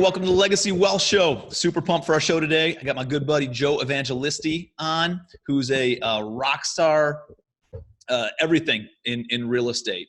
welcome to the Legacy Wealth Show. Super pumped for our show today. I got my good buddy Joe Evangelisti on, who's a rock star, everything in real estate.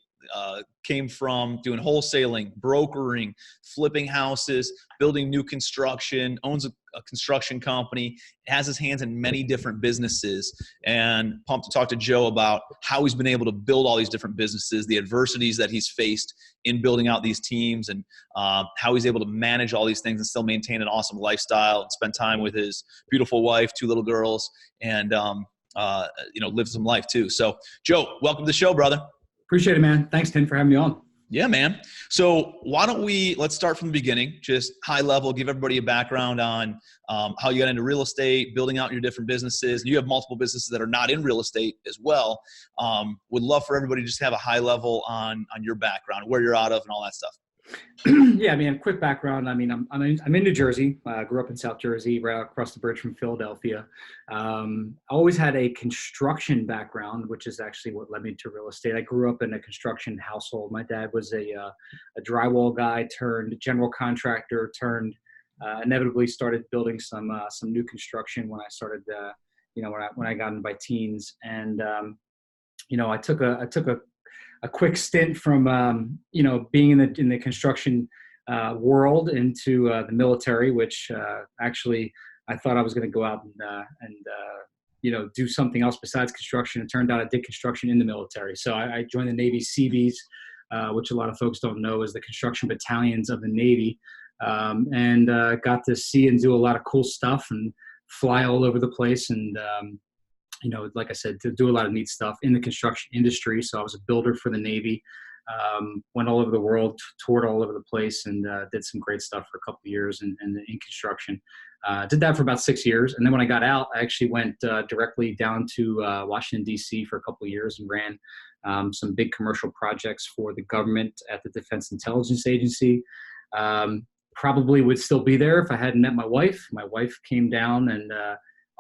Came from doing wholesaling, brokering, flipping houses, building new construction, owns a construction company, has his hands in many different businesses, and pumped to talk to Joe about how he's been able to build all these different businesses, the adversities that he's faced in building out these teams, and how he's able to manage all these things and still maintain an awesome lifestyle and spend time with his beautiful wife, 2 little girls, and live some life too. So Joe, welcome to the show, brother. Appreciate it, man. Thanks, Tim, for having me on. Yeah, man. So why don't let's start from the beginning, just high level, give everybody a background on how you got into real estate, building out your different businesses. You have multiple businesses that are not in real estate as well. Would love for everybody to just have a high level on your background, where you're out of and all that stuff. Yeah, I mean, quick background. I mean, I'm in New Jersey. I grew up in South Jersey, right across the bridge from Philadelphia. I always had a construction background, which is actually what led me to real estate. I grew up in a construction household. My dad was a drywall guy turned general contractor turned inevitably started building some new construction when I started when I got into my teens. And I took a quick stint from, being in the construction world into the military, which actually I thought I was going to go out and do something else besides construction. It turned out I did construction in the military. So I joined the Navy Seabees, which a lot of folks don't know is the construction battalions of the Navy, and got to see and do a lot of cool stuff and fly all over the place. And like I said, to do a lot of neat stuff in the construction industry. So I was a builder for the Navy, went all over the world, toured all over the place, and did some great stuff for a couple of years in construction. Did that for about 6 years. And then when I got out, I actually went directly down to Washington, D.C. for a couple of years and ran some big commercial projects for the government at the Defense Intelligence Agency. Probably would still be there if I hadn't met my wife. My wife came down and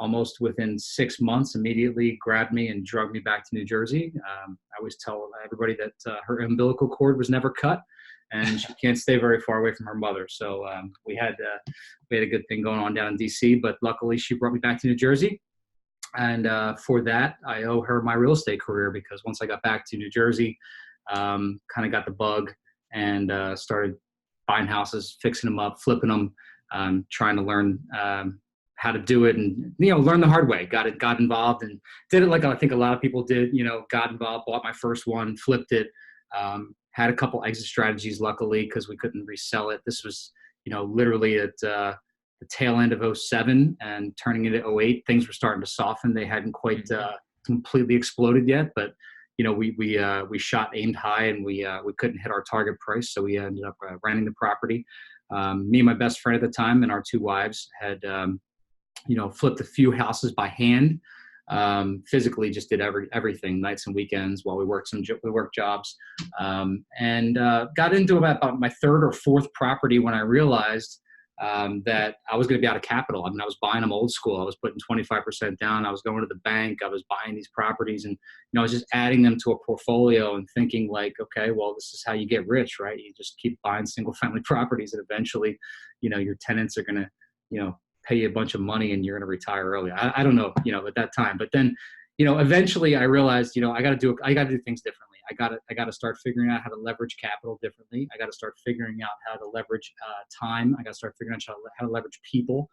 almost within 6 months, immediately grabbed me and drugged me back to New Jersey. I always tell everybody that her umbilical cord was never cut, and she can't stay very far away from her mother. So we had a good thing going on down in DC, but luckily she brought me back to New Jersey. And for that, I owe her my real estate career, because once I got back to New Jersey, kind of got the bug and started buying houses, fixing them up, flipping them, trying to learn how to do it and, learn the hard way. Got involved and did it like I think a lot of people did, got involved, bought my first one, flipped it, had a couple exit strategies, luckily, because we couldn't resell it. This was, literally at the tail end of 07 and turning into 08. Things were starting to soften. They hadn't quite completely exploded yet, but, we shot, aimed high, and we couldn't hit our target price. So we ended up renting the property. Me and my best friend at the time and our 2 wives had, flipped a few houses by hand, physically just did everything, nights and weekends while we worked jobs, and got into about my 3rd or 4th property when I realized that I was going to be out of capital. I mean, I was buying them old school. I was putting 25% down. I was going to the bank. I was buying these properties, and I was just adding them to a portfolio and thinking like, okay, well, this is how you get rich, right? You just keep buying single family properties, and eventually, your tenants are going to, pay you a bunch of money and you're going to retire early. I don't know, at that time, but then, eventually I realized, I got to do things differently. I got to start figuring out how to leverage capital differently. I got to start figuring out how to leverage time. I got to start figuring out how to leverage people.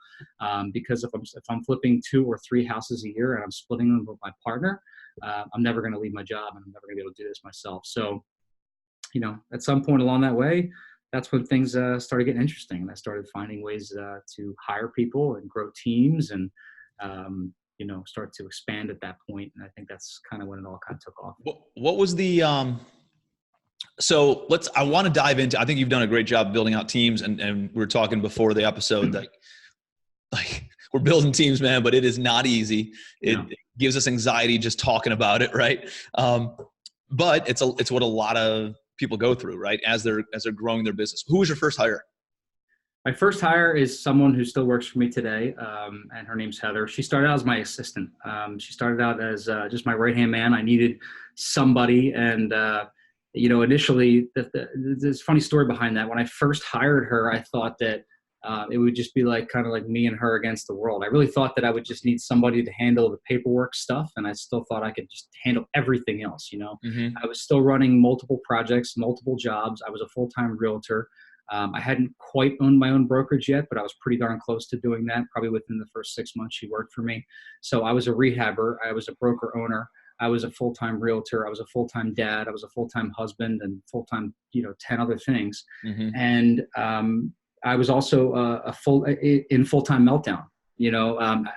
Because if I'm flipping 2 or 3 houses a year and I'm splitting them with my partner, I'm never going to leave my job, and I'm never going to be able to do this myself. So, at some point along that way, that's when things started getting interesting, and I started finding ways to hire people and grow teams and, start to expand at that point. And I think that's kind of when it all kind of took off. What was the, so I want to dive into, I think you've done a great job building out teams, and we were talking before the episode, like we're building teams, man, but it is not easy. It gives us anxiety just talking about it. Right. But it's what a lot of people go through, right? As they're growing their business. Who was your first hire? My first hire is someone who still works for me today, and her name's Heather. She started out as my assistant. She started out as just my right-hand man. I needed somebody, and initially, there's a funny story behind that. When I first hired her, I thought that it would just be like kind of like me and her against the world. I really thought that I would just need somebody to handle the paperwork stuff, and I still thought I could just handle everything else. Mm-hmm. I was still running multiple projects, multiple jobs. I was a full-time realtor. I hadn't quite owned my own brokerage yet, but I was pretty darn close to doing that, probably within the first 6 months she worked for me. So I was a rehabber. I was a broker owner. I was a full-time realtor. I was a full-time dad. I was a full-time husband and full-time, 10 other things. Mm-hmm. And I was also in full-time meltdown.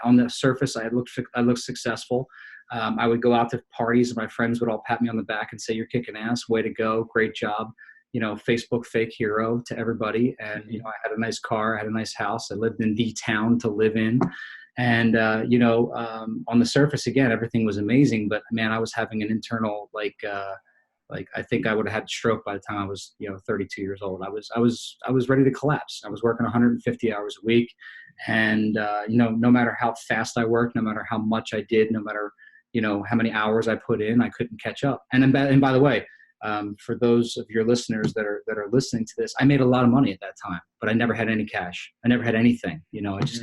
On the surface, I looked successful. I would go out to parties and my friends would all pat me on the back and say, "You're kicking ass. Way to go. Great job." Facebook fake hero to everybody. And, I had a nice car, I had a nice house. I lived in the town to live in. And, on the surface, again, everything was amazing, but man, I was having an internal, I think I would have had a stroke by the time I was, 32 years old. I was ready to collapse. I was working 150 hours a week. And, no matter how fast I worked, no matter how much I did, no matter, how many hours I put in, I couldn't catch up. And by the way, for those of your listeners that are listening to this, I made a lot of money at that time, but I never had any cash. I never had anything. I just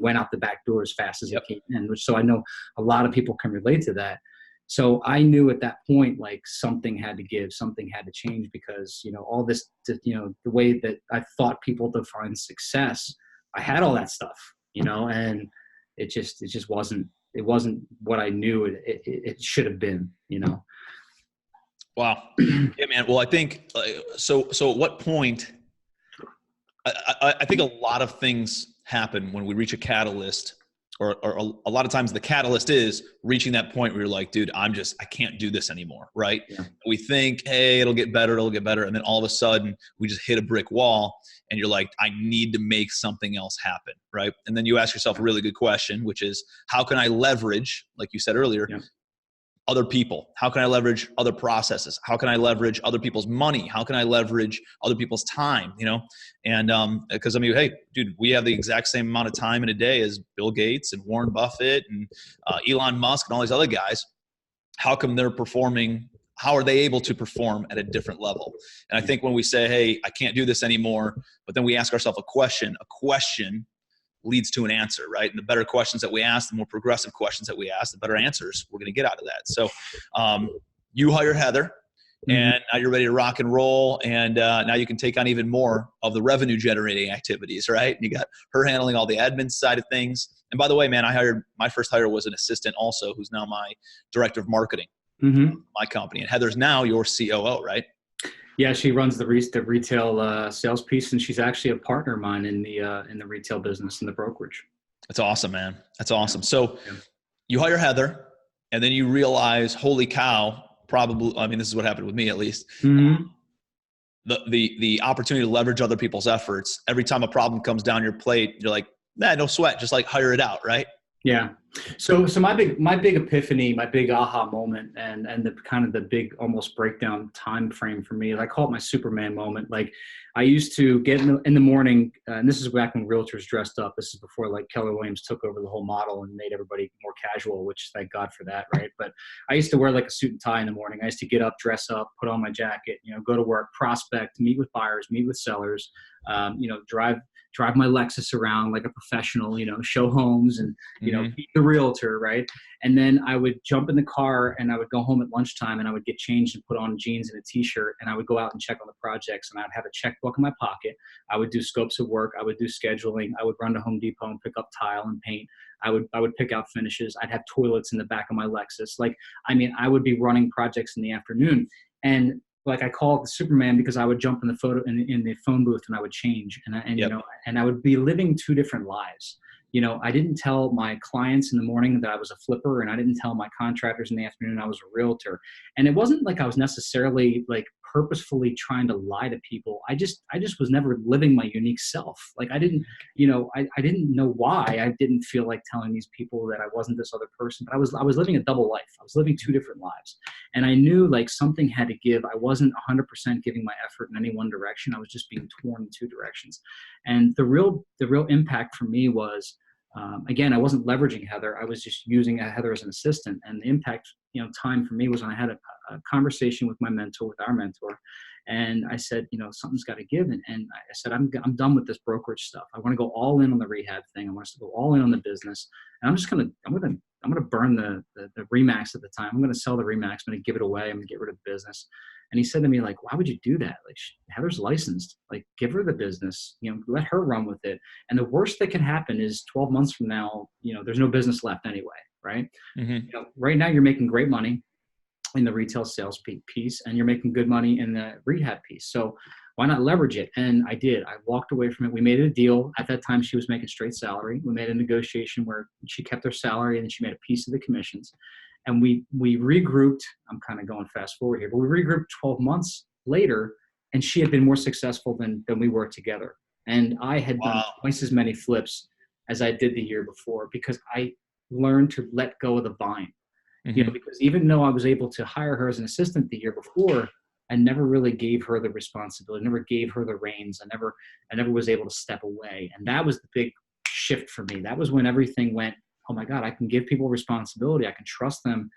went out the back door as fast as it came in. So I know a lot of people can relate to that. So I knew at that point, like something had to give, something had to change, because all this, the way that I thought people define success, I had all that stuff, and it just wasn't what I knew it should have been, Wow. Yeah, man. Well, I think, so at what point, I think a lot of things happen when we reach a catalyst, or a lot of times the catalyst is reaching that point where you're like, dude, I can't do this anymore. Right. Yeah. We think, hey, it'll get better. And then all of a sudden we just hit a brick wall and you're like, I need to make something else happen. Right. And then you ask yourself a really good question, which is, how can I leverage, like you said earlier, other people? How can I leverage other processes? How can I leverage other people's money? How can I leverage other people's time? And because hey, dude, we have the exact same amount of time in a day as Bill Gates and Warren Buffett and Elon Musk and all these other guys. How come they're performing? How are they able to perform at a different level? And I think when we say, hey, I can't do this anymore, but then we ask ourselves a question leads to an answer, right? And the better questions that we ask, the more progressive questions that we ask, the better answers we're going to get out of that. So you hire Heather, and now you're ready to rock and roll. And now you can take on even more of the revenue generating activities, right? And you got her handling all the admin side of things. And by the way, man, my first hire was an assistant also, who's now my director of marketing, my company. And Heather's now your COO, right? Yeah, she runs the retail sales piece, and she's actually a partner of mine in the retail business, in the brokerage. That's awesome, man. That's awesome. So you hire Heather, and then you realize, holy cow, this is what happened with me at least. The opportunity to leverage other people's efforts. Every time a problem comes down your plate, you're like, nah, no sweat, just like hire it out, right? Yeah. So my big epiphany, my big aha moment, and the kind of the big almost breakdown time frame for me, I call it my Superman moment. Like, I used to get in the morning, and this is back when realtors dressed up. This is before like Keller Williams took over the whole model and made everybody more casual, which thank God for that, right? But I used to wear like a suit and tie in the morning. I used to get up, dress up, put on my jacket, go to work, prospect, meet with buyers, meet with sellers, drive my Lexus around like a professional, show homes and, be the realtor, right? And then I would jump in the car and I would go home at lunchtime and I would get changed and put on jeans and a t-shirt, and I would go out and check on the projects, and I'd have a checkbook in my pocket. I would do scopes of work. I would do scheduling. I would run to Home Depot and pick up tile and paint. I would pick out finishes. I'd have toilets in the back of my Lexus. I would be running projects in the afternoon. And I call it the Superman because I would jump in the phone booth and I would change, and I would be living two different lives. I didn't tell my clients in the morning that I was a flipper, and I didn't tell my contractors in the afternoon I was a realtor. And it wasn't like I was necessarily purposefully trying to lie to people. I just was never living my unique self. I didn't know why I didn't feel like telling these people that I wasn't this other person, but I was living a double life. I was living two different lives. And I knew something had to give. I wasn't 100% giving my effort in any one direction. I was just being torn in two directions. And the real impact for me was, again, I wasn't leveraging Heather. I was just using Heather as an assistant. And the impact, time for me was when I had a conversation with our mentor, And I said, something's got to give. And I said, I'm done with this brokerage stuff. I want to go all in on the rehab thing. I want us to go all in on the business. And I'm going to burn the Remax at the time. I'm going to sell the Remax. I'm going to give it away. I'm going to get rid of the business. And he said to me, like, why would you do that? Like, Heather's licensed, like, give her the business, let her run with it. And the worst that can happen is 12 months from now, there's no business left anyway. Right. Mm-hmm. Right now you're making great money in the retail sales piece, and you're making good money in the rehab piece. So why not leverage it? And I did. I walked away from it. We made a deal. At that time, she was making straight salary. We made a negotiation where she kept her salary and then she made a piece of the commissions. And we regrouped. I'm kind of going fast forward here, but we regrouped 12 months later, and she had been more successful than we were together. And I had done twice as many flips as I did the year before, because I learned to let go of the vine. Mm-hmm. Because even though I was able to hire her as an assistant the year before, I never really gave her the responsibility, never gave her the reins. I never was able to step away. And that was the big shift for me. That was when everything went, oh my God, I can give people responsibility. I can trust them.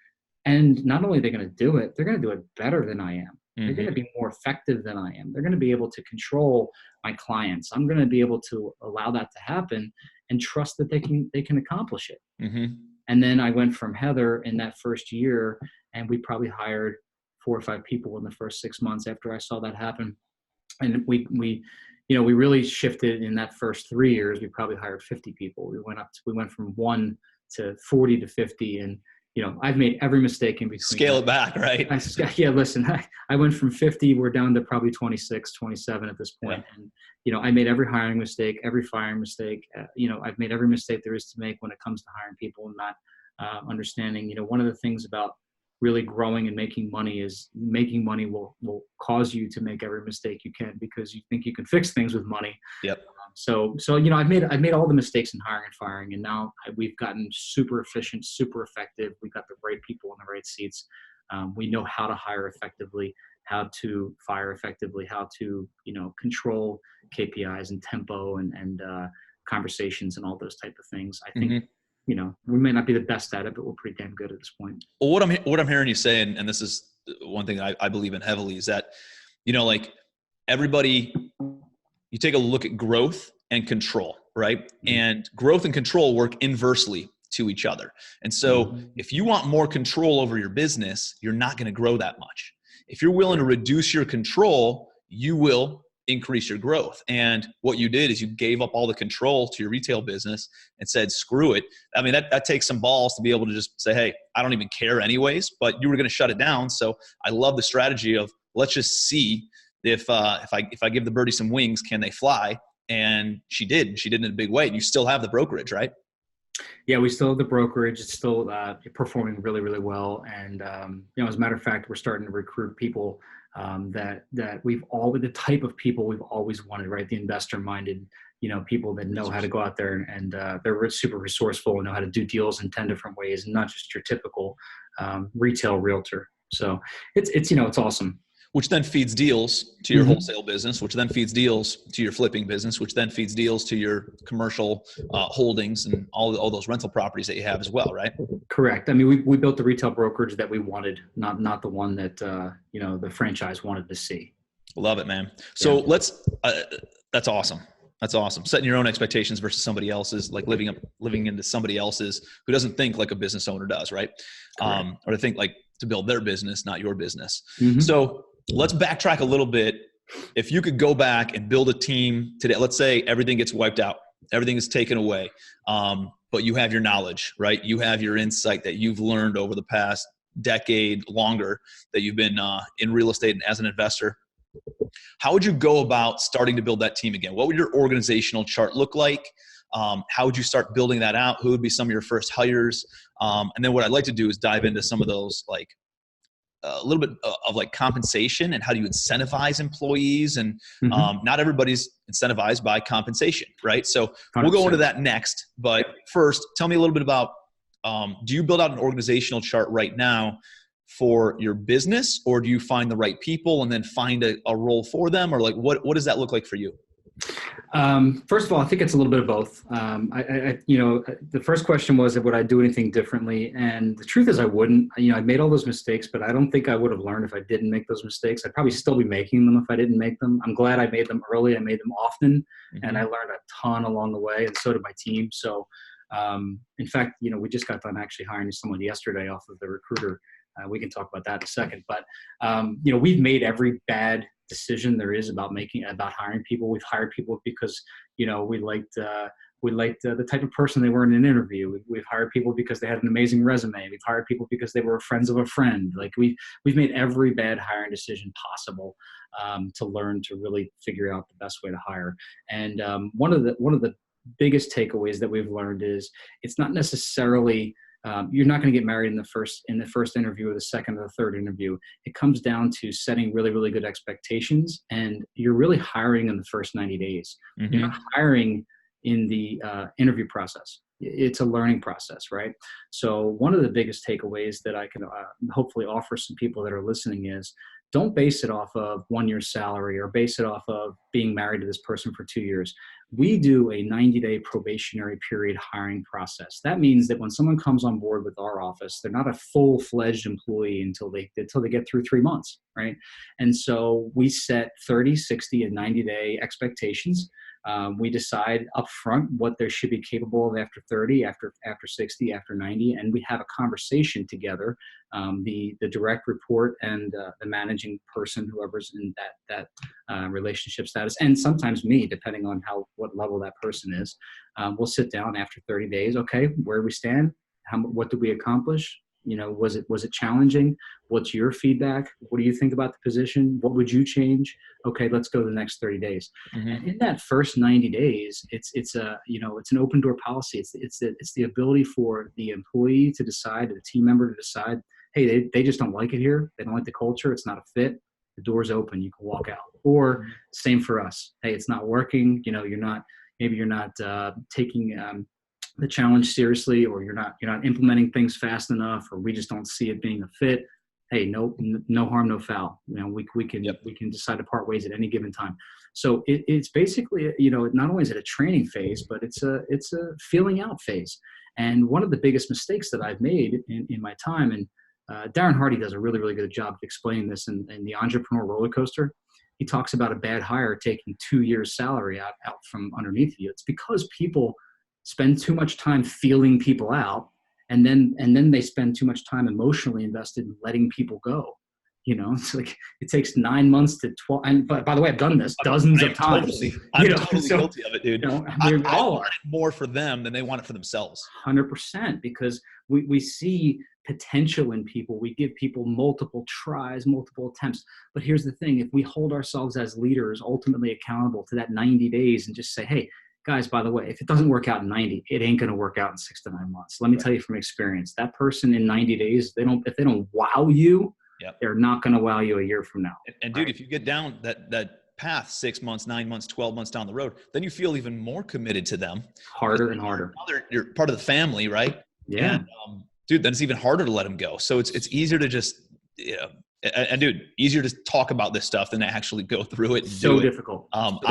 And not only are they going to do it, they're going to do it better than I am. Mm-hmm. They're going to be more effective than I am. They're going to be able to control my clients. I'm going to be able to allow that to happen and trust that they can accomplish it. Mm-hmm. And then I went from Heather in that first year, and we probably hired 4 or 5 people in the first 6 months after I saw that happen. And we really shifted in that first 3 years. We probably hired 50 people. We went from 1 to 40 to 50. And, I've made every mistake in between. Scale it back, right? Listen, I went from 50, we're down to probably 26, 27 at this point. Yeah. And, I made every hiring mistake, every firing mistake. I've made every mistake there is to make when it comes to hiring people and not understanding. One of the things about really growing and making money is making money will cause you to make every mistake you can, because you think you can fix things with money. Yep. So I've made all the mistakes in hiring and firing, and now we've gotten super efficient, super effective. We've got the right people in the right seats. We know how to hire effectively, how to fire effectively, how to control KPIs and tempo and conversations and all those type of things. I think we may not be the best at it, but we're pretty damn good at this point. Well, what I'm hearing you say, and this is one thing I believe in heavily, is that like everybody, you take a look at growth and control, right? Mm-hmm. And growth and control work inversely to each other. And so if you want more control over your business, you're not going to grow that much. If you're willing to reduce your control, you will increase your growth. And what you did is you gave up all the control to your retail business and said, screw it. I mean, that takes some balls to be able to just say, hey, I don't even care anyways, but you were going to shut it down. So I love the strategy of, let's just see if I give the birdie some wings, can they fly? And she did in a big way. And you still have the brokerage, right? Yeah, we still have the brokerage. It's still performing really, really well. And, as a matter of fact, we're starting to recruit people that the type of people we've always wanted, right? The investor-minded, people that know how to go out there and they're super resourceful and know how to do deals in 10 different ways, and not just your typical retail realtor. So it's awesome. Which then feeds deals to your wholesale business, which then feeds deals to your flipping business, which then feeds deals to your commercial holdings and all those rental properties that you have as well, right? Correct. I mean, we built the retail brokerage that we wanted, not the one that the franchise wanted to see. Love it, man. So that's awesome. That's awesome. Setting your own expectations versus somebody else's, like living into somebody else's who doesn't think like a business owner does, right? Or to think like to build their business, not your business. So let's backtrack a little bit. If you could go back and build a team today, let's say everything gets wiped out, everything is taken away, but you have your knowledge, right? You have your insight that you've learned over the past decade, longer, that you've been in real estate and as an investor. How would you go about starting to build that team again? What would your organizational chart look like? How would you start building that out? Who would be some of your first hires? And then what I'd like to do is dive into some of those, like a little bit of like compensation and how do you incentivize employees, and not everybody's incentivized by compensation, right? So 100%. We'll go into that next, but first tell me a little bit about, do you build out an organizational chart right now for your business, or do you find the right people and then find a role for them, or like what does that look like for you? First of all, I think it's a little bit of both. The first question was, would I do anything differently? And the truth is I wouldn't. I made all those mistakes, but I don't think I would have learned if I didn't make those mistakes. I'd probably still be making them if I didn't make them. I'm glad I made them early. I made them often, and I learned a ton along the way, and so did my team. So, in fact, we just got done actually hiring someone yesterday off of the recruiter. We can talk about that in a second, but we've made every bad decision there is about hiring people. We've hired people because we liked the type of person they were in an interview. We've hired people because they had an amazing resume. We've hired people because they were friends of a friend. Like we've made every bad hiring decision possible to learn to really figure out the best way to hire. And one of the biggest takeaways that we've learned is it's not necessarily you're not going to get married in the first interview or the second or the third interview. It comes down to setting really, really good expectations, and you're really hiring in the first 90 days. You're not hiring in the interview process. It's a learning process, right? So one of the biggest takeaways that I can hopefully offer some people that are listening is don't base it off of 1 year's salary or base it off of being married to this person for 2 years. We do a 90-day probationary period hiring process. That means that when someone comes on board with our office, they're not a full-fledged employee until they get through 3 months, right? And so we set 30, 60, and 90-day expectations. We decide upfront what they should be capable of after 30, after 60, after 90, and we have a conversation together, the direct report and the managing person, whoever's in that relationship status, and sometimes me, depending on what level that person is. We'll sit down after 30 days. Okay, where do we stand? What did we accomplish? Was it challenging? What's your feedback? What do you think about the position? What would you change? Okay, let's go to the next 30 days. And in that first 90 days, it's an open door policy. It's the ability for the employee to decide, the team member to decide, hey, they just don't like it here. They don't like the culture. It's not a fit. The door's open. You can walk out. Or same for us. Hey, it's not working. You're not taking the challenge seriously, or you're not implementing things fast enough, or we just don't see it being a fit. Hey, no harm, no foul. We can decide to part ways at any given time. So it's basically, not only is it a training phase, but it's a feeling out phase. And one of the biggest mistakes that I've made in my time, and Darren Hardy does a really, really good job of explaining this in the Entrepreneur Roller Coaster. He talks about a bad hire taking 2 years' salary out from underneath you. It's because people spend too much time feeling people out, and then they spend too much time emotionally invested in letting people go. It's like it takes 9 months to 12. And by the way, I've done this dozens of times. I'm totally guilty of it, dude. I all want it more for them than they want it for themselves. 100%, because we see potential in people. We give people multiple tries, multiple attempts. But here's the thing: if we hold ourselves as leaders ultimately accountable to that 90 days and just say, hey, guys, by the way, if it doesn't work out in 90, it ain't going to work out in 6 to 9 months. Let me tell you from experience, that person in 90 days, if they don't wow you, they're not going to wow you a year from now. And dude, if you get down that path 6 months, 9 months, 12 months down the road, then you feel even more committed to them. Harder and harder. You're part of the family, right? Yeah. And, dude, then it's even harder to let them go. So it's easier to just, and dude, easier to talk about this stuff than to actually go through it. And so difficult.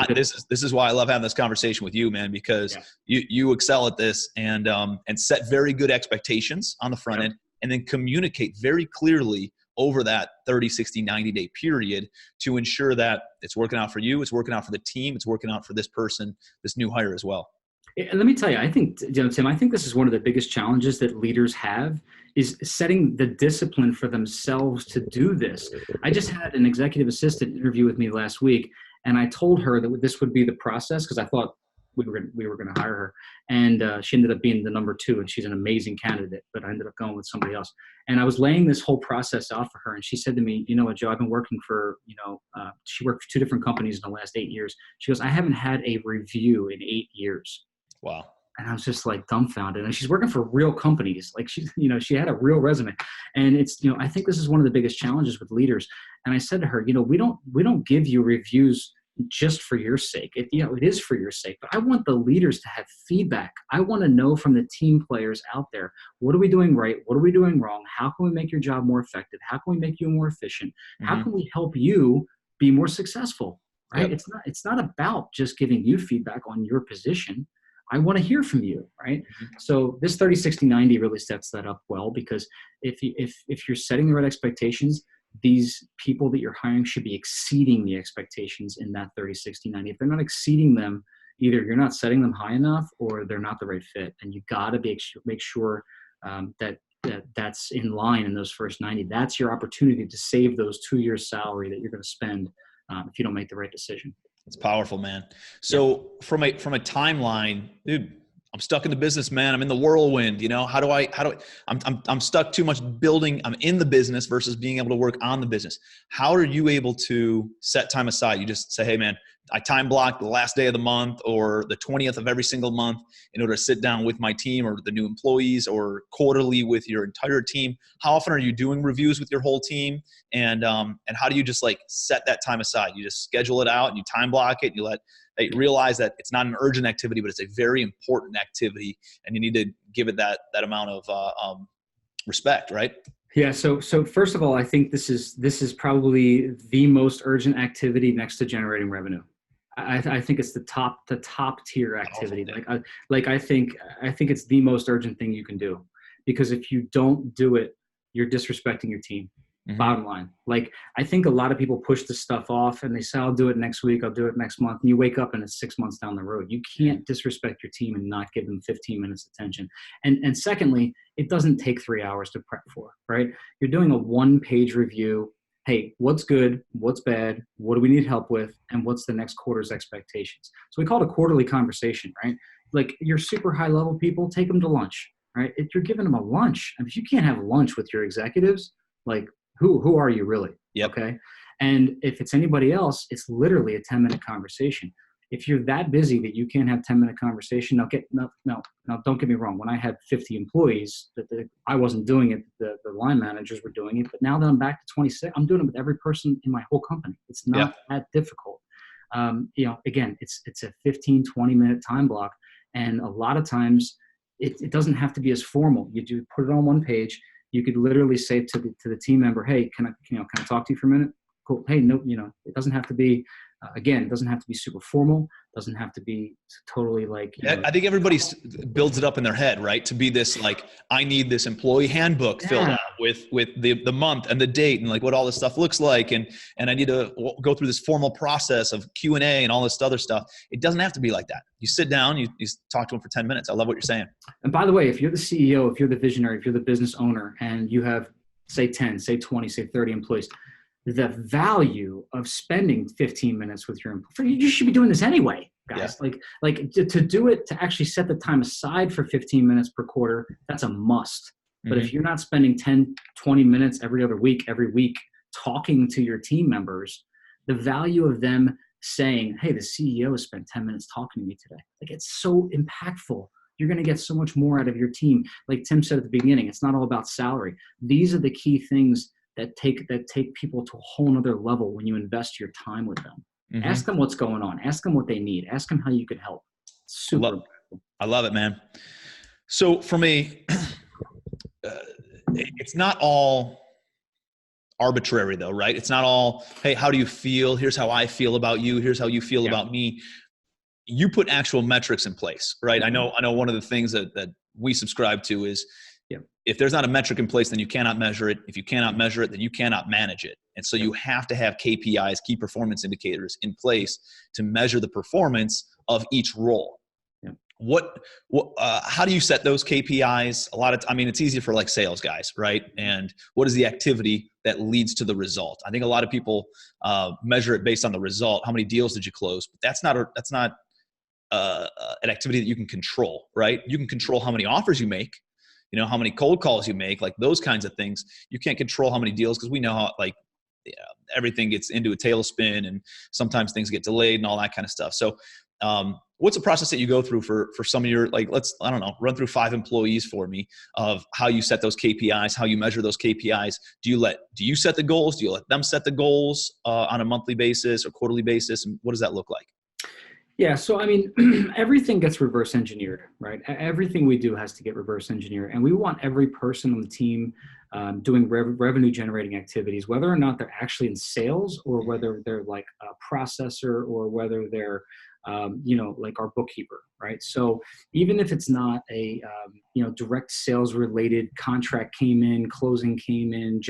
This is why I love having this conversation with you, man, because you excel at this and set very good expectations on the front end, and then communicate very clearly over that 30, 60, 90-day period to ensure that it's working out for you, it's working out for the team, it's working out for this person, this new hire as well. And let me tell you, I think, Tim, I think this is one of the biggest challenges that leaders have, is setting the discipline for themselves to do this. I just had an executive assistant interview with me last week, and I told her that this would be the process because I thought we were going to hire her. And she ended up being the number 2, and she's an amazing candidate, but I ended up going with somebody else. And I was laying this whole process out for her, and she said to me, you know what, Joe, I've been working for, she worked for 2 different companies in the last 8 years. She goes, I haven't had a review in 8 years. Wow. And I was just like dumbfounded. And she's working for real companies. Like she had a real resume. And it's, I think this is one of the biggest challenges with leaders. And I said to her, we don't give you reviews just for your sake. It is for your sake, but I want the leaders to have feedback. I want to know from the team players out there, what are we doing right? What are we doing wrong? How can we make your job more effective? How can we make you more efficient? How can we help you be more successful? right? Yep. It's not about just giving you feedback on your position. I want to hear from you, right? So this 30, 60, 90 really sets that up well, because if you're setting the right expectations, these people that you're hiring should be exceeding the expectations in that 30, 60, 90. If they're not exceeding them, either you're not setting them high enough or they're not the right fit. And you got to make sure that's in line in those first 90. That's your opportunity to save those 2 years salary that you're going to spend if you don't make the right decision. It's powerful, man. So from a timeline, dude, I'm stuck in the business, man. I'm in the whirlwind. I'm stuck too much building. I'm in the business versus being able to work on the business. How are you able to set time aside? You just say, hey man, I time block the last day of the month or the 20th of every single month in order to sit down with my team or the new employees, or quarterly with your entire team. How often are you doing reviews with your whole team? And how do you just like set that time aside? You just schedule it out and you time block it. And you realize that it's not an urgent activity, but it's a very important activity, and you need to give it that amount of respect, right? Yeah. So first of all, I think this is probably the most urgent activity next to generating revenue. I think it's the top tier activity. I think it's the most urgent thing you can do, because if you don't do it, you're disrespecting your team. Bottom line. Like, I think a lot of people push this stuff off and they say, I'll do it next week, I'll do it next month. And you wake up and it's 6 months down the road. You can't disrespect your team and not give them 15 minutes attention. And secondly, it doesn't take 3 hours to prep for, right? You're doing a 1-page review. Hey, what's good? What's bad? What do we need help with? And what's the next quarter's expectations? So we call it a quarterly conversation, right? Like, your super high level people, take them to lunch, right? If you're giving them a lunch, and if you can't have lunch with your executives, like, who are you really? Yep. Okay. And if it's anybody else, it's literally a 10-minute conversation. If you're that busy that you can't have 10-minute conversation, now don't get me wrong. When I had 50 employees, I wasn't doing it. The line managers were doing it. But now that I'm back to 26, I'm doing it with every person in my whole company. It's not that difficult. Again, it's a 15, 20-minute time block. And a lot of times it doesn't have to be as formal. You do put it on one page. You could literally say to the team member, hey, can I talk to you for a minute? Cool. Hey, no, it doesn't have to be, it doesn't have to be super formal. Doesn't have to be totally like, I think everybody builds it up in their head, right? To be this, like, I need this employee handbook filled out with the month and the date and like what all this stuff looks like. And I need to go through this formal process of Q&A and all this other stuff. It doesn't have to be like that. You sit down, you talk to them for 10 minutes. I love what you're saying. And by the way, if you're the CEO, if you're the visionary, if you're the business owner, and you have, say 10, say 20, say 30 employees, the value of spending 15 minutes with your employees, you should be doing this anyway, guys. Yeah. Like to do it, to actually set the time aside for 15 minutes per quarter, that's a must. But if you're not spending 10, 20 minutes every week talking to your team members, the value of them saying, hey, the CEO has spent 10 minutes talking to me today. Like, it's so impactful. You're going to get so much more out of your team. Like Tim said at the beginning, it's not all about salary. These are the key things that take people to a whole nother level when you invest your time with them. Ask them what's going on. Ask them what they need. Ask them how you can help. Super. I love it, man. So for me, it's not all arbitrary though, right? It's not all, hey, how do you feel? Here's how I feel about you. Here's how you feel about me. You put actual metrics in place, right? I know one of the things that we subscribe to is, if there's not a metric in place, then you cannot measure it. If you cannot measure it, then you cannot manage it. And so you have to have KPIs, key performance indicators, in place to measure the performance of each role. How do you set those KPIs? It's easy for like sales guys, right? And what is the activity that leads to the result? I think a lot of people measure it based on the result. How many deals did you close? But that's not an activity that you can control, right? You can control how many offers you make, how many cold calls you make, like those kinds of things. You can't control how many deals, because we know how everything gets into a tailspin and sometimes things get delayed and all that kind of stuff. So what's the process that you go through for some of your, like, run through 5 employees for me of how you set those KPIs, how you measure those KPIs. Do you set the goals? Do you let them set the goals on a monthly basis or quarterly basis? And what does that look like? Yeah, so I mean, everything gets reverse engineered, right? Everything we do has to get reverse engineered, and we want every person on the team doing revenue generating activities, whether or not they're actually in sales, or whether they're like a processor, or whether they're, like our bookkeeper, right? So even if it's not a, direct sales related contract came in, closing came in,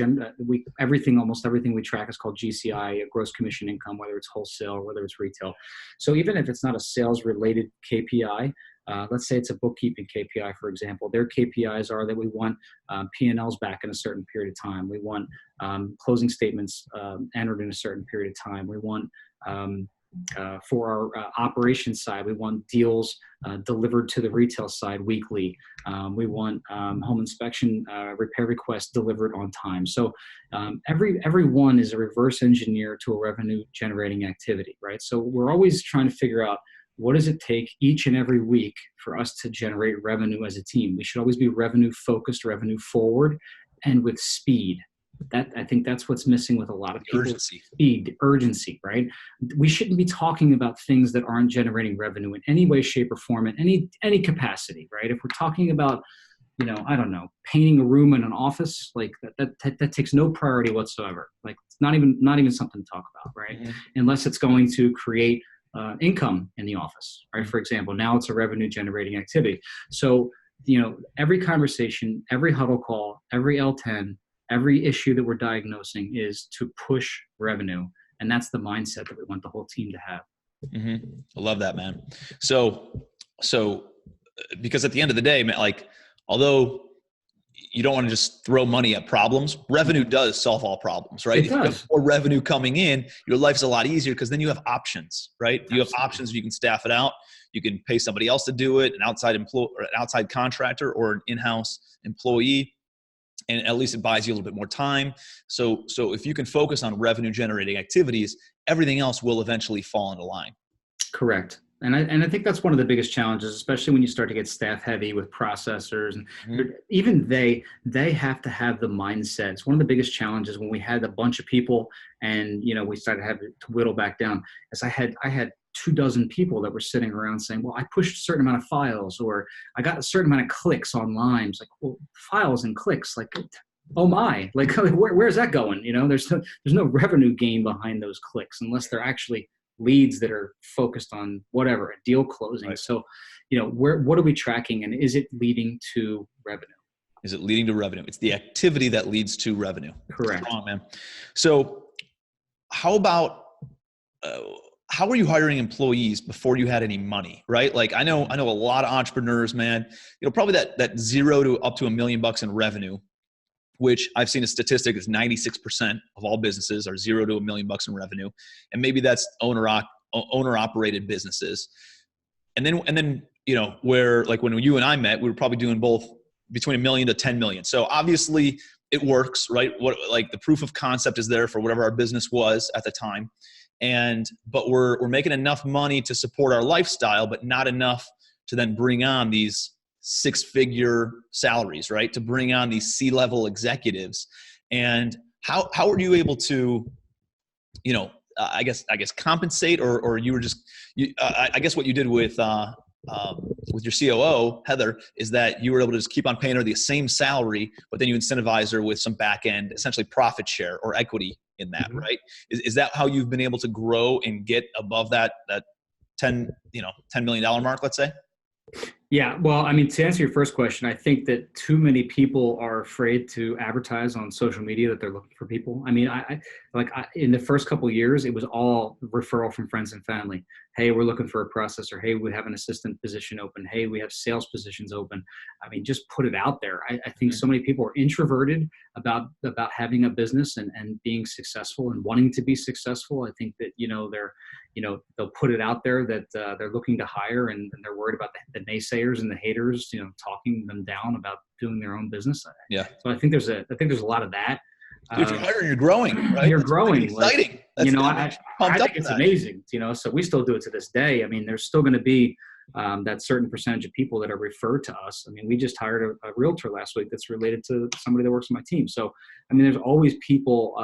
almost everything we track is called GCI, gross commission income, whether it's wholesale or whether it's retail. So even if it's not a sales related KPI, let's say it's a bookkeeping KPI, for example, their KPIs are that we want P&Ls back in a certain period of time. We want closing statements entered in a certain period of time. We want, for our operations side, we want deals delivered to the retail side weekly. We want home inspection repair requests delivered on time. So every one is a reverse engineer to a revenue generating activity, right? So we're always trying to figure out, what does it take each and every week for us to generate revenue as a team? We should always be revenue focused, revenue forward, and with speed. I think that's what's missing with a lot of people. Urgency. Speed, urgency, right? We shouldn't be talking about things that aren't generating revenue in any way, shape, or form, in any capacity, right? If we're talking about, I don't know, painting a room in an office, like that takes no priority whatsoever. Like it's not even something to talk about, right? Mm-hmm. Unless it's going to create income in the office, right? For example, now it's a revenue generating activity. So, every conversation, every huddle call, every L10, every issue that we're diagnosing is to push revenue. And that's the mindset that we want the whole team to have. Mm-hmm. I love that, man. So because at the end of the day, man, like, although you don't want to just throw money at problems, revenue does solve all problems, right? It does. If you have more revenue coming in, your life's a lot easier because then you have options, right? You have options. You can staff it out. You can pay somebody else to do it, an outside contractor, or an in-house employee. And at least it buys you a little bit more time. So if you can focus on revenue generating activities, everything else will eventually fall into line. Correct. And I think that's one of the biggest challenges, especially when you start to get staff heavy with processors, and mm-hmm. even they have to have the mindset. It's one of the biggest challenges when we had a bunch of people and, we started to have to whittle back down, as I had 24 people that were sitting around saying, well, I pushed a certain amount of files, or I got a certain amount of clicks online. It's like, well, files and clicks, like, oh my, like where's that going? There's no revenue gain behind those clicks unless they're actually leads that are focused on whatever, a deal closing. Right. So, what are we tracking, and is it leading to revenue? Is it leading to revenue? It's the activity that leads to revenue. Correct. Strong, man. So how about, how were you hiring employees before you had any money, right? Like I know a lot of entrepreneurs, man, probably that 0 to up to $1 million in revenue, which I've seen a statistic is 96% of all businesses are 0 to $1 million in revenue. And maybe that's owner operated businesses. And then, where like when you and I met, we were probably doing both between $1 million to 10 million. So obviously it works, right? Like the proof of concept is there for whatever our business was at the time. But we're making enough money to support our lifestyle, but not enough to then bring on these 6-figure salaries, right? To bring on these C-level executives. And how are you able to, I guess compensate, or you were just, I guess what you did with your COO, Heather, is that you were able to just keep on paying her the same salary, but then you incentivize her with some back end, essentially profit share or equity in that, mm-hmm. right? Is that how you've been able to grow and get above that $10 million mark, let's say? Yeah, well, I mean, to answer your first question, I think that too many people are afraid to advertise on social media that they're looking for people. I mean, I in the first couple of years, it was all referral from friends and family. Hey, we're looking for a processor. Hey, we have an assistant position open. Hey, we have sales positions open. I mean, just put it out there. I think so many people are introverted about having a business and being successful and wanting to be successful. I think that, they'll put it out there that they're looking to hire, and they're worried about the naysayers and the haters, talking them down about doing their own business. Yeah. So I think there's a lot of that. If you're hiring, you're growing, right? You're growing. Exciting. Like, I think it's amazing, so we still do it to this day. I mean, there's still going to be that certain percentage of people that are referred to us. I mean, we just hired a realtor last week that's related to somebody that works on my team. So, I mean, there's always people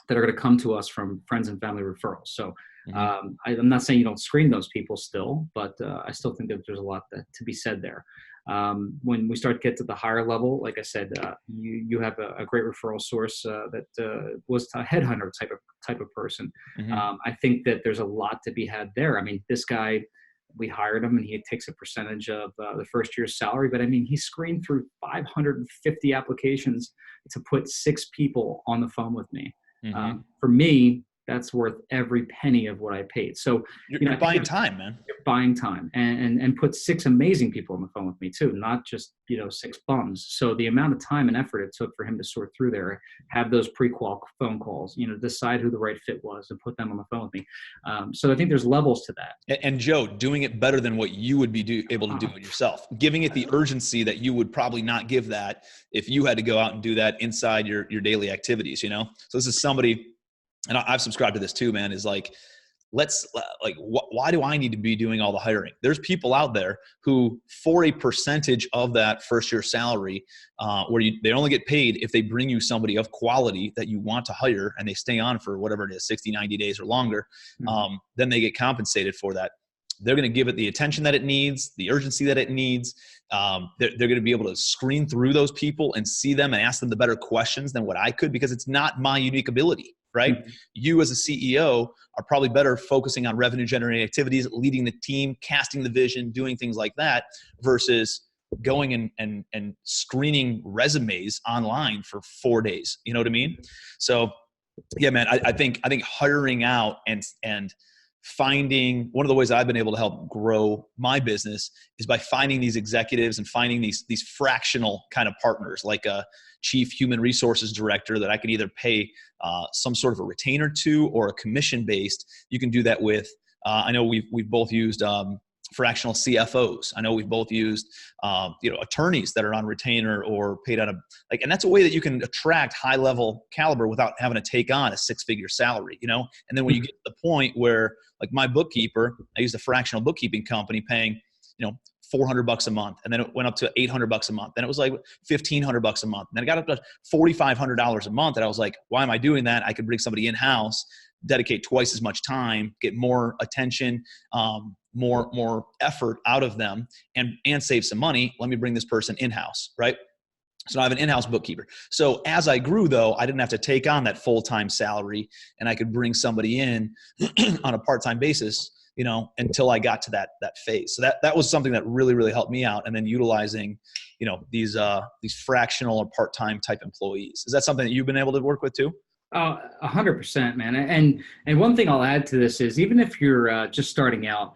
that are going to come to us from friends and family referrals. So I'm not saying you don't screen those people still, but I still think that there's a lot to be said there. When we start to get to the higher level, like I said, you have a great referral source that was a headhunter type of person. I think that there's a lot to be had there. I mean, this guy, we hired him and he takes a percentage of the first year's salary, but I mean, he screened through 550 applications to put 6 people on the phone with me. For me, that's worth every penny of what I paid. So you're buying time, man. You're buying time, and put 6 amazing people on the phone with me too, not just 6 bums. So the amount of time and effort it took for him to sort through there, have those pre-qual phone calls, decide who the right fit was, and put them on the phone with me. So I think there's levels to that. And Joe, doing it better than what you would be able to do it yourself, giving it the urgency that you would probably not give that if you had to go out and do that inside your daily activities. So this is somebody. And I've subscribed to this too, man, is like, why do I need to be doing all the hiring? There's people out there who, for a percentage of that first year salary, where they only get paid if they bring you somebody of quality that you want to hire and they stay on for whatever it is, 60, 90 days or longer, then they get compensated for that. They're going to give it the attention that it needs, the urgency that it needs. They're going to be able to screen through those people and see them and ask them the better questions than what I could, because it's not my unique ability, right? You as a CEO are probably better focusing on revenue generating activities, leading the team, casting the vision, doing things like that, versus going and screening resumes online for 4 days. You know what I mean? So yeah, man, I think hiring out and finding, one of the ways I've been able to help grow my business is by finding these executives and finding these fractional kind of partners, like a chief human resources director that I could either pay some sort of a retainer to, or a commission based. You can do that with, I know we've both used fractional CFOs. I know we've both used, attorneys that are on retainer or paid out of, and that's a way that you can attract high level caliber without having to take on a 6-figure salary, And then when you get to the point where, like my bookkeeper, I used a fractional bookkeeping company paying, $400 a month. And then it went up to $800 a month. Then it was like $1,500 a month. And then it got up to $4,500 a month. And I was like, why am I doing that? I could bring somebody in-house, dedicate twice as much time, get more attention, more effort out of them, and save some money. Let me bring this person in-house, right? So I have an in-house bookkeeper. So as I grew, though, I didn't have to take on that full-time salary, and I could bring somebody in on a part-time basis, until I got to that phase. So that was something that really, really helped me out. And then utilizing, these fractional or part-time type employees. Is that something that you've been able to work with too? 100%, man. And one thing I'll add to this is, even if you're just starting out,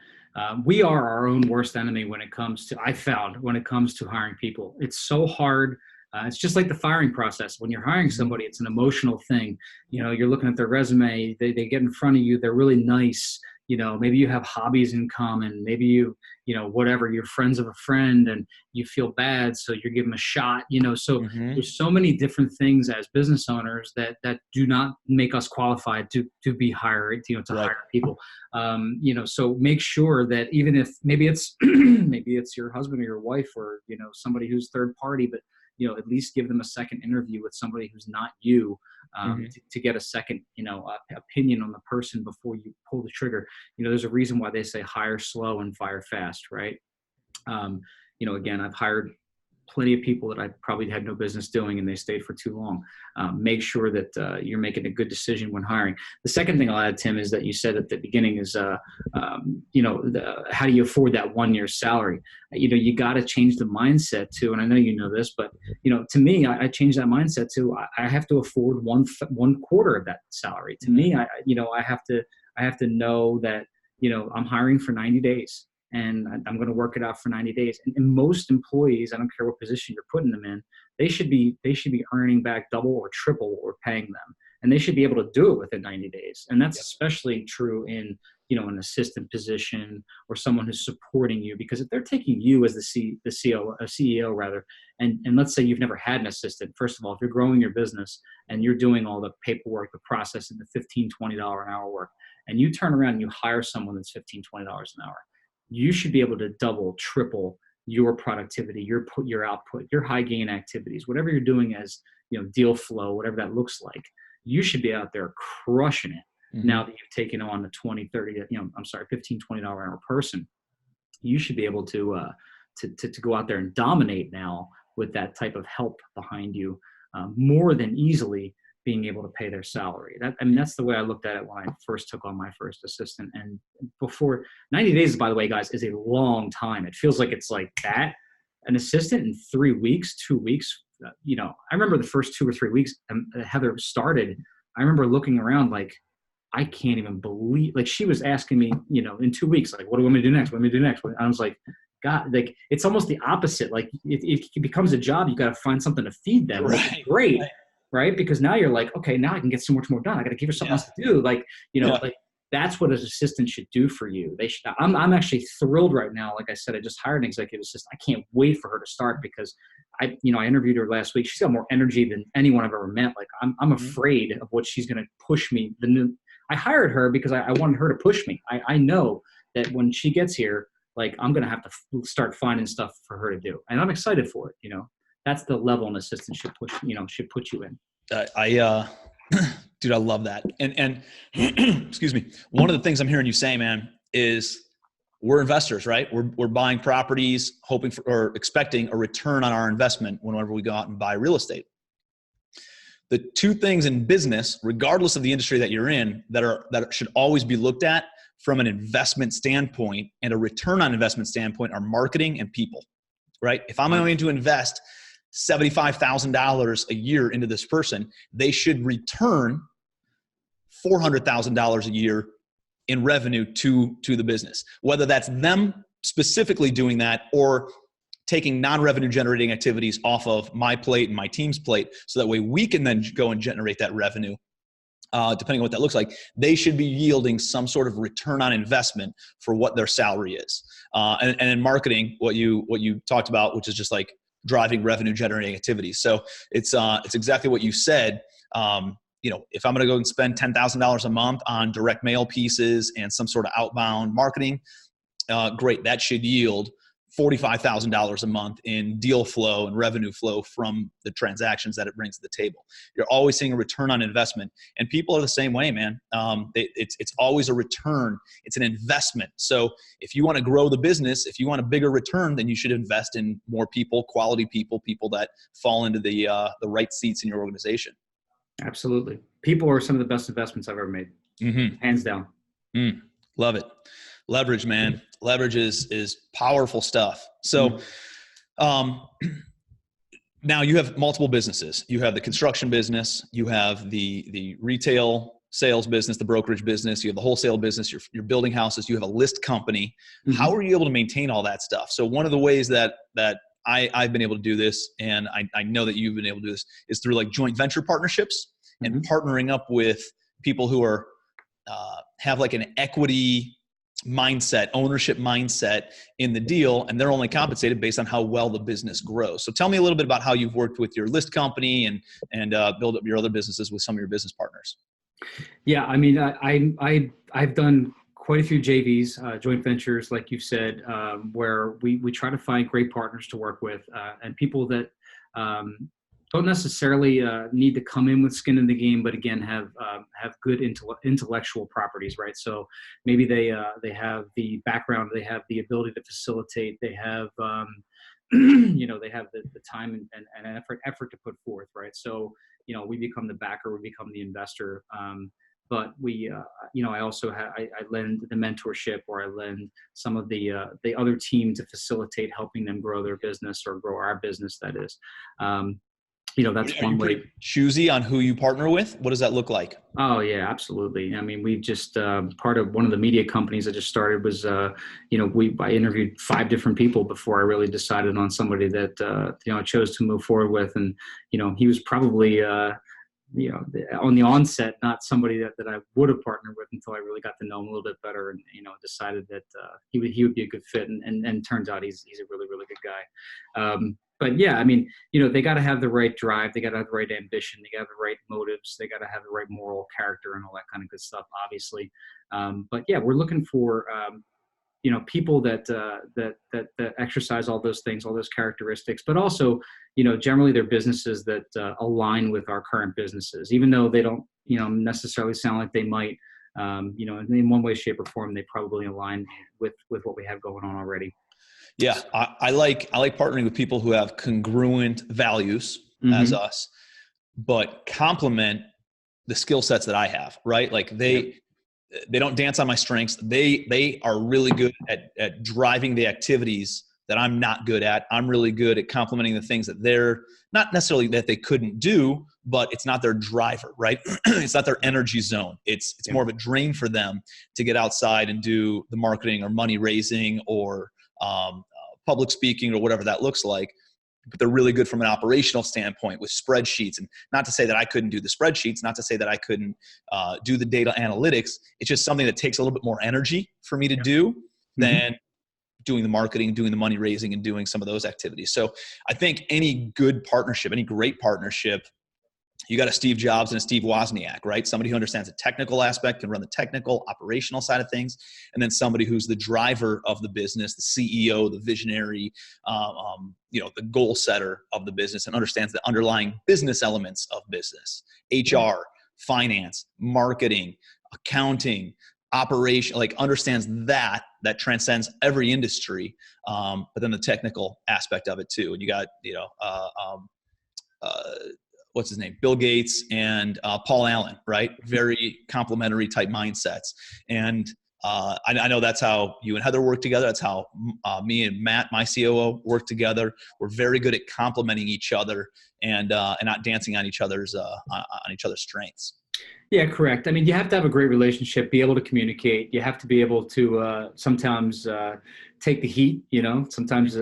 we are our own worst enemy when it comes to hiring people. It's so hard. It's just like the firing process. When you're hiring somebody, it's an emotional thing. You're looking at their resume, they get in front of you, they're really nice. Maybe you have hobbies in common. Maybe whatever, you're friends of a friend and you feel bad, so you give them a shot, so there's so many different things as business owners that do not make us qualified to be hired, to hire people. So make sure that, even if maybe it's maybe it's your husband or your wife, or somebody who's third party, but at least give them a second interview with somebody who's not you, to get a second, opinion on the person before you pull the trigger. There's a reason why they say hire slow and fire fast, right? Again, I've hired plenty of people that I probably had no business doing, and they stayed for too long. Make sure that you're making a good decision when hiring. The second thing I'll add, Tim, is that you said at the beginning is, how do you afford that 1 year salary? You got to change the mindset too. And I know you know this, but to me, I changed that mindset to, I have to afford one quarter of that salary. To me, I have to know that, I'm hiring for 90 days. And I'm going to work it out for 90 days. And most employees, I don't care what position you're putting them in, they should be earning back double or triple what we're paying them. And they should be able to do it within 90 days. And that's especially true in, an assistant position or someone who's supporting you, because if they're taking you as the CEO rather, and let's say you've never had an assistant. First of all, if you're growing your business and you're doing all the paperwork, the process, and the $15, $20 an hour work, and you turn around and you hire someone that's $15, $20 an hour, you should be able to double, triple your productivity, your output, your high gain activities, whatever you're doing as, deal flow, whatever that looks like. You should be out there crushing it. Now that you've taken on a 20, 30, $15, $20 an hour person, you should be able to go out there and dominate now with that type of help behind you, more than easily being able to pay their salary. That's the way I looked at it when I first took on my first assistant. And before 90 days, by the way, guys, is a long time. It feels like it's like that. An assistant in 3 weeks, 2 weeks, I remember the first 2 or 3 weeks Heather started, I remember looking around like, I can't even believe, like she was asking me, in 2 weeks, like, what do you want me to do next? What do you want me to do next? I was like, God, like, it's almost the opposite. Like it becomes a job. You got to find something to feed them. Right. Great. Right. Because now you're like, okay, now I can get so much more done. I got to give her something else to do. Like, like that's what an assistant should do for you. They should. I'm actually thrilled right now. Like I said, I just hired an executive assistant. I can't wait for her to start because I interviewed her last week. She's got more energy than anyone I've ever met. Like I'm afraid of what she's going to push me. I hired her because I wanted her to push me. I know that when she gets here, like I'm going to have to start finding stuff for her to do. And I'm excited for it. That's the level an assistant should put you in. Dude, I love that. And excuse me. One of the things I'm hearing you say, man, is we're investors, right? We're buying properties, hoping for or expecting a return on our investment whenever we go out and buy real estate. The two things in business, regardless of the industry that you're in, that should always be looked at from an investment standpoint and a return on investment standpoint are marketing and people, right? If I'm going to invest $75,000 a year into this person, they should return $400,000 a year in revenue to the business, whether that's them specifically doing that or taking non-revenue generating activities off of my plate and my team's plate. So that way we can then go and generate that revenue. Depending on what that looks like, they should be yielding some sort of return on investment for what their salary is. And in marketing, what you talked about, which is just like driving revenue generating activities. So it's exactly what you said. If I'm going to go and spend $10,000 a month on direct mail pieces and some sort of outbound marketing, great. That should yield $45,000 a month in deal flow and revenue flow from the transactions that it brings to the table. You're always seeing a return on investment, and people are the same way, man. It's always a return. It's an investment. So if you want to grow the business, if you want a bigger return, then you should invest in more people, quality people that fall into the right seats in your organization. Absolutely. People are some of the best investments I've ever made. Mm-hmm. Hands down. Love it. Leverage, man. Leverage is powerful stuff. So now you have multiple businesses. You have the construction business. You have the retail sales business, the brokerage business. You have the wholesale business. You're building houses. You have a list company. Mm-hmm. How are you able to maintain all that stuff? So one of the ways that I've been able to do this, and I know that you've been able to do this, is through like joint venture partnerships and partnering up with people who are have like an equity mindset, ownership mindset in the deal, and they're only compensated based on how well the business grows. So tell me a little bit about how you've worked with your list company and build up your other businesses with some of your business partners. Yeah, I mean, I've done quite a few JVs, joint ventures, like you said, where we try to find great partners to work with and people that don't necessarily need to come in with skin in the game, but again, have good intellectual properties, right? So maybe they have the background, they have the ability to facilitate, they have they have the time and effort to put forth, right? So we become the backer, we become the investor. But we, I also I lend the mentorship, or I lend some of the other team to facilitate helping them grow their business or grow our business. That is, that's one way. Choosy on who you partner with. What does that look like? Oh yeah, absolutely. I mean, we've just part of one of the media companies I just started was, I interviewed 5 different people before I really decided on somebody that I chose to move forward with, and he was probably. On the onset, not somebody that I would have partnered with until I really got to know him a little bit better, and decided that he would be a good fit, and turns out he's a really, really good guy. But yeah, I mean, they got to have the right drive, they got to have the right ambition, they got to have the right motives, they got to have the right moral character, and all that kind of good stuff, obviously. But yeah, we're looking for people that exercise all those things, all those characteristics, but also, generally they're businesses that align with our current businesses, even though they don't, necessarily sound like they might. in one way, shape, or form, they probably align with what we have going on already. Yeah, I like partnering with people who have congruent values as us, but complement the skill sets that I have, right? Like they don't dance on my strengths. They are really good at driving the activities that I'm not good at. I'm really good at complementing the things that they're not necessarily that they couldn't do, but it's not their driver, right? It's not their energy zone. It's more of a drain for them to get outside and do the marketing or money raising or public speaking or whatever that looks like. But they're really good from an operational standpoint with spreadsheets. And not to say that I couldn't do the spreadsheets, not to say that I couldn't do the data analytics. It's just something that takes a little bit more energy for me to do than doing the marketing, doing the money raising, and doing some of those activities. So I think any good partnership, any great partnership, you got a Steve Jobs and a Steve Wozniak, right? Somebody who understands the technical aspect, can run the technical, operational side of things, and then somebody who's the driver of the business, the CEO, the visionary, the goal setter of the business, and understands the underlying business elements of business, HR, finance, marketing, accounting, operation, like understands that transcends every industry, but then the technical aspect of it too. And you got, what's his name? Bill Gates and Paul Allen, right? Very complementary type mindsets. And I know that's how you and Heather work together. That's how me and Matt, my COO, work together. We're very good at complementing each other and not dancing on each other's strengths. Yeah, correct. I mean, you have to have a great relationship, be able to communicate. You have to be able to sometimes take the heat. Sometimes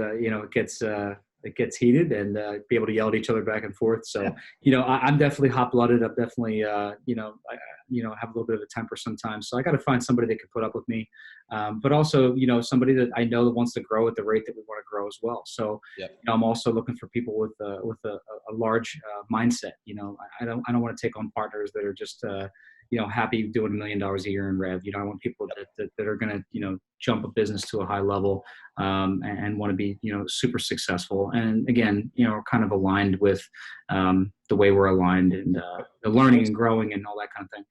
it gets heated, and be able to yell at each other back and forth. So, I'm definitely hot-blooded. I'm definitely, I have a little bit of a temper sometimes. So I got to find somebody that can put up with me. But also, somebody that I know that wants to grow at the rate that we want to grow as well. So, I'm also looking for people with a large mindset. I don't want to take on partners that are just, happy doing $1 million a year in rev. I want people that are going to, jump a business to a high level and want to be, super successful. And again, kind of aligned with the way we're aligned and the learning and growing and all that kind of thing.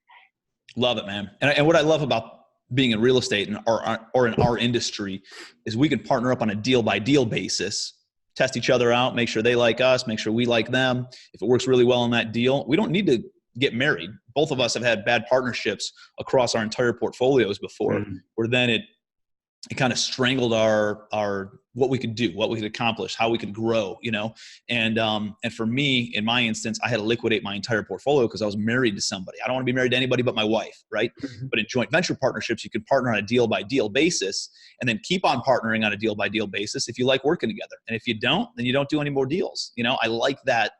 Love it, man. And what I love about being in real estate or in our industry is we can partner up on a deal by deal basis, test each other out, make sure they like us, make sure we like them. If it works really well in that deal, we don't need to get married. Both of us have had bad partnerships across our entire portfolios before, where then it kind of strangled our what we could do, what we could accomplish, how we could grow, and for me, in my instance, I had to liquidate my entire portfolio because I was married to somebody. I don't want to be married to anybody but my wife, right? But in joint venture partnerships, you can partner on a deal by deal basis and then keep on partnering on a deal by deal basis if you like working together. And if you don't, then you don't do any more deals. I like that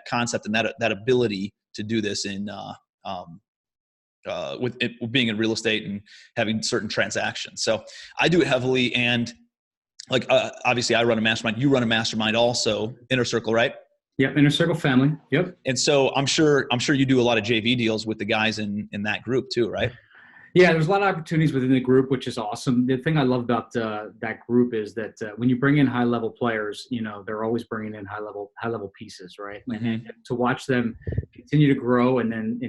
concept and that ability to do this in with being in real estate and having certain transactions. So I do it heavily, and obviously I run a mastermind. You run a mastermind also, Inner Circle, right? Yep, Inner Circle family. Yep. And so I'm sure you do a lot of JV deals with the guys in that group too, right? Yeah, there's a lot of opportunities within the group, which is awesome. The thing I love about that group is that when you bring in high level players, they're always bringing in high level pieces, right? And to watch them continue to grow and then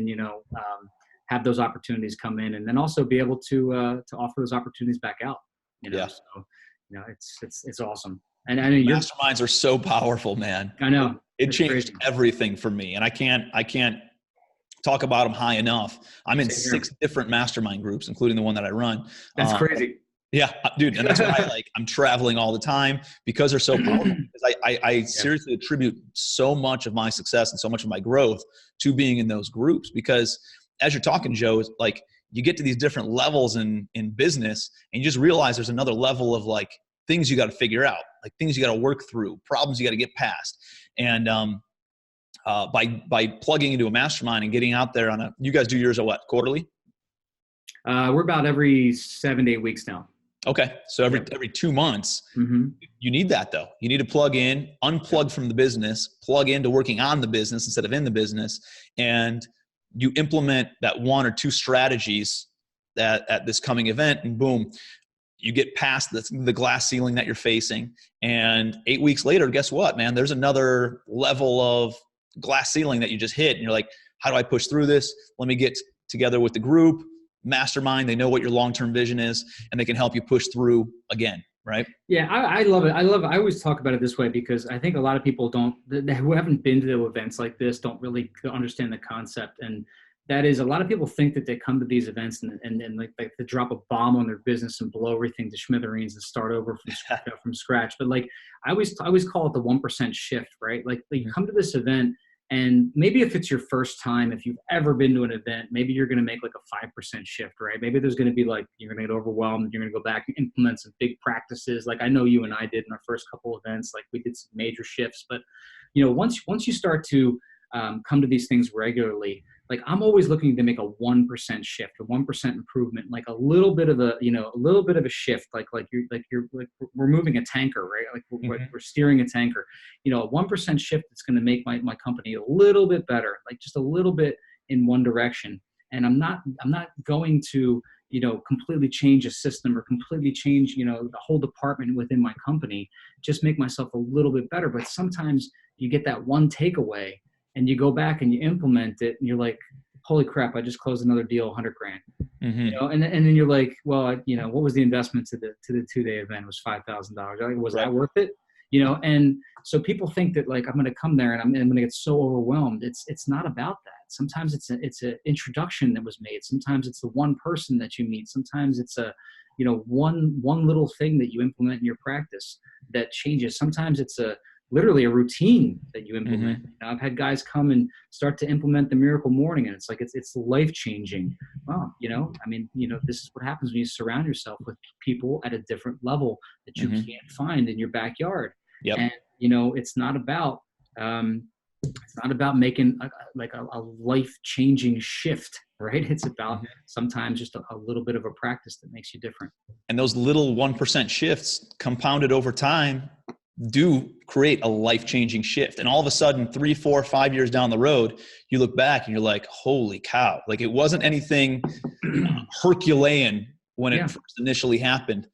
have those opportunities come in, and then also be able to offer those opportunities back out. So it's awesome. And I mean, masterminds are so powerful, man. I know it changed everything for me, and I can't talk about them high enough. I'm in 6 different mastermind groups, including the one that I run. That's crazy. Yeah, dude. And that's what I like. I'm traveling all the time because they're so powerful. Because I seriously attribute so much of my success and so much of my growth to being in those groups. Because as you're talking, Joe, it's like you get to these different levels in business and you just realize there's another level of like things you got to figure out, like things you got to work through, problems you got to get past. And by plugging into a mastermind and getting out there you guys do yours at what, quarterly? We're about every 7 to 8 weeks now. Okay. So every 2 months, you need that though. You need to plug in, unplug from the business, plug into working on the business instead of in the business. And you implement that 1 or 2 strategies at this coming event, and boom, you get past the glass ceiling that you're facing. And 8 weeks later, guess what, man? There's another level of glass ceiling that you just hit. And you're like, how do I push through this? Let me get together with the group, mastermind. They know what your long-term vision is, and they can help you push through again, right? Yeah, I love it. I always talk about it this way because I think a lot of people who haven't been to events like this don't really understand the concept. And that is, a lot of people think that they come to these events and like to drop a bomb on their business and blow everything to smithereens and start over from scratch. But like I always call it the 1% shift, right? Like you come to this event, and maybe if it's your first time, if you've ever been to an event, maybe you're going to make like a 5% shift, right? Maybe there's going to be like, you're going to get overwhelmed. You're going to go back and implement some big practices. Like I know you and I did in our first couple events, like we did some major shifts, but once you start to come to these things regularly, like I'm always looking to make a 1% shift, a 1% improvement, like a little bit of a shift, like we're moving a tanker, right? Like we're steering a tanker, a 1% shift that's going to make my company a little bit better, like just a little bit in one direction. And I'm not going to, completely change a system or completely change, the whole department within my company, just make myself a little bit better. But sometimes you get that one takeaway, and you go back and you implement it, and you're like, holy crap, I just closed another deal, $100,000. And then you're like, well, what was the investment to the 2-day event? It was $5,000. Like, was that worth it? And so people think that like, I'm going to come there and I'm going to get so overwhelmed. It's not about that. Sometimes it's an introduction that was made. Sometimes it's the one person that you meet. Sometimes it's one little thing that you implement in your practice that changes. Sometimes it's literally a routine that you implement. I've had guys come and start to implement the miracle morning, and it's like, it's life-changing. Well, this is what happens when you surround yourself with people at a different level that you can't find in your backyard. Yep. And, it's not about making a life-changing shift, right? It's about sometimes just a little bit of a practice that makes you different. And those little 1% shifts compounded over time do create a life-changing shift. And all of a sudden, 3, 4, 5 years down the road, you look back and you're like, holy cow. Like it wasn't anything Herculean when it first initially happened,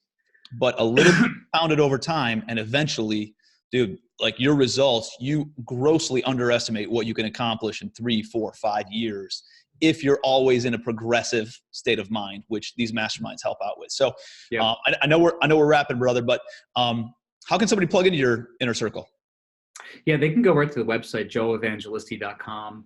but a little bit compounded over time. And eventually, dude, like your results, you grossly underestimate what you can accomplish in 3, 4, 5 years if you're always in a progressive state of mind, which these masterminds help out with. So I know we're wrapping, brother, but how can somebody plug into your inner circle? Yeah, they can go right to the website, joeevangelisti.com,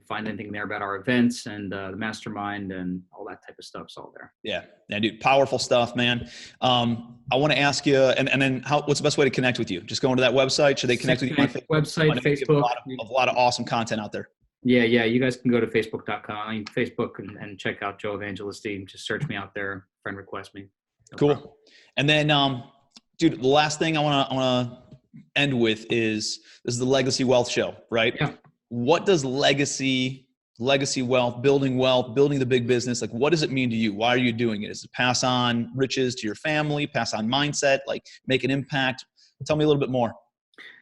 find anything there about our events and the mastermind and all that type of stuff's all there. Yeah, dude, powerful stuff, man. I want to ask you, and then what's the best way to connect with you? Just go into that website. Should they connect with you on Facebook? Website, Facebook. A lot of awesome content out there. Yeah. You guys can go to Facebook.com, Facebook, and check out Joe Evangelisti. Just search me out there, friend request me. Cool. Problem. And then, dude, the last thing I want to end with is this is the Legacy Wealth Show, right? Yeah. What does legacy wealth, building the big business, like what does it mean to you? Why are you doing it? Is it pass on riches to your family, pass on mindset, like make an impact? Tell me a little bit more.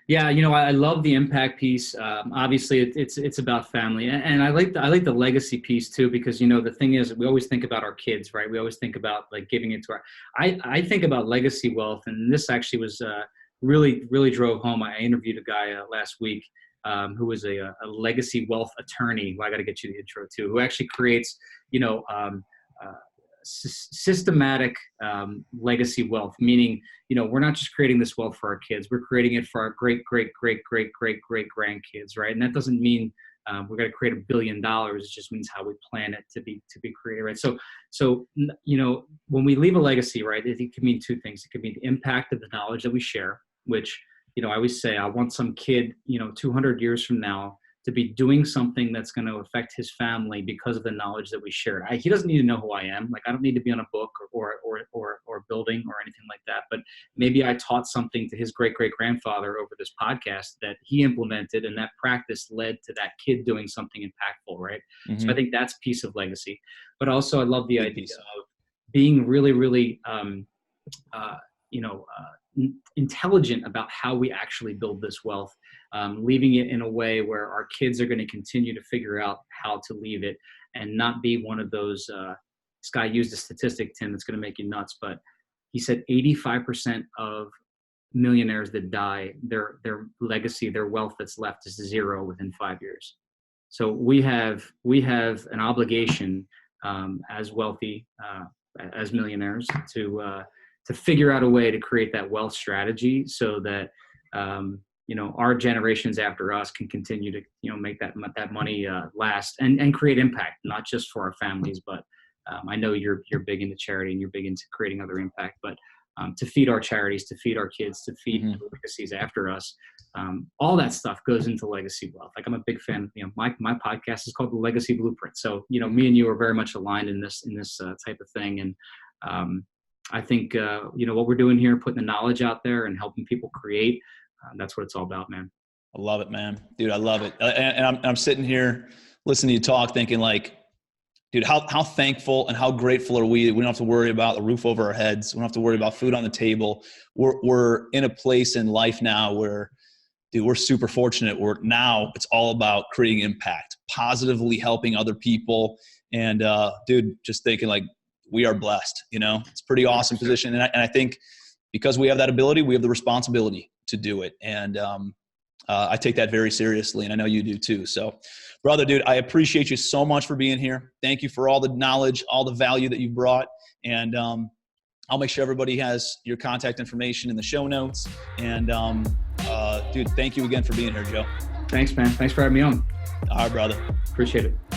Yeah, I love the impact piece. Obviously, it's about family, and I like the legacy piece too, because the thing is, we always think about our kids, right? We always think about like giving it to our. I think about legacy wealth, and this actually was really drove home. I interviewed a guy last week who was a legacy wealth attorney. Well, I got to get you the intro too. Who actually creates systematic legacy wealth, meaning we're not just creating this wealth for our kids, we're creating it for our great grandkids, right? And that doesn't mean we're going to create $1 billion. It just means how we plan it to be created, right? So when we leave a legacy, right, it can mean two things. It can be the impact of the knowledge that we share, which I always say I want some kid 200 years from now to be doing something that's going to affect his family because of the knowledge that we share. He doesn't need to know who I am. Like I don't need to be on a book or a building or anything like that. But maybe I taught something to his great-great-grandfather over this podcast that he implemented, and that practice led to that kid doing something impactful, right? Mm-hmm. So I think that's a piece of legacy. But also I love the idea of being really intelligent about how we actually build this wealth, leaving it in a way where our kids are going to continue to figure out how to leave it and not be one of those, this guy used a statistic, Tim, that's going to make you nuts, but he said 85% of millionaires that die, their legacy, their wealth that's left is zero within 5 years. So we have an obligation as wealthy, as millionaires, to figure out a way to create that wealth strategy so that, our generations after us can continue to, make that money last and create impact, not just for our families, but I know you're big into charity and you're big into creating other impact, but to feed our charities, to feed our kids, to feed the legacies after us. All that stuff goes into legacy wealth. Like, I'm a big fan, my podcast is called The Legacy Blueprint. So, me and you are very much aligned in this type of thing. And I think, what we're doing here, putting the knowledge out there and helping people create, that's what it's all about, man. I love it, man. Dude, I love it. And I'm sitting here listening to you talk, thinking like, dude, how thankful and how grateful are we? We don't have to worry about the roof over our heads. We don't have to worry about food on the table. We're in a place in life now where, dude, we're super fortunate. Now it's all about creating impact, positively helping other people. And dude, just thinking like, we are blessed, it's a pretty awesome position. And I think because we have that ability, we have the responsibility to do it. And I take that very seriously, and I know you do too. So, brother, dude, I appreciate you so much for being here. Thank you for all the knowledge, all the value that you brought. And I'll make sure everybody has your contact information in the show notes. And dude, thank you again for being here, Joe. Thanks, man. Thanks for having me on. All right, brother. Appreciate it.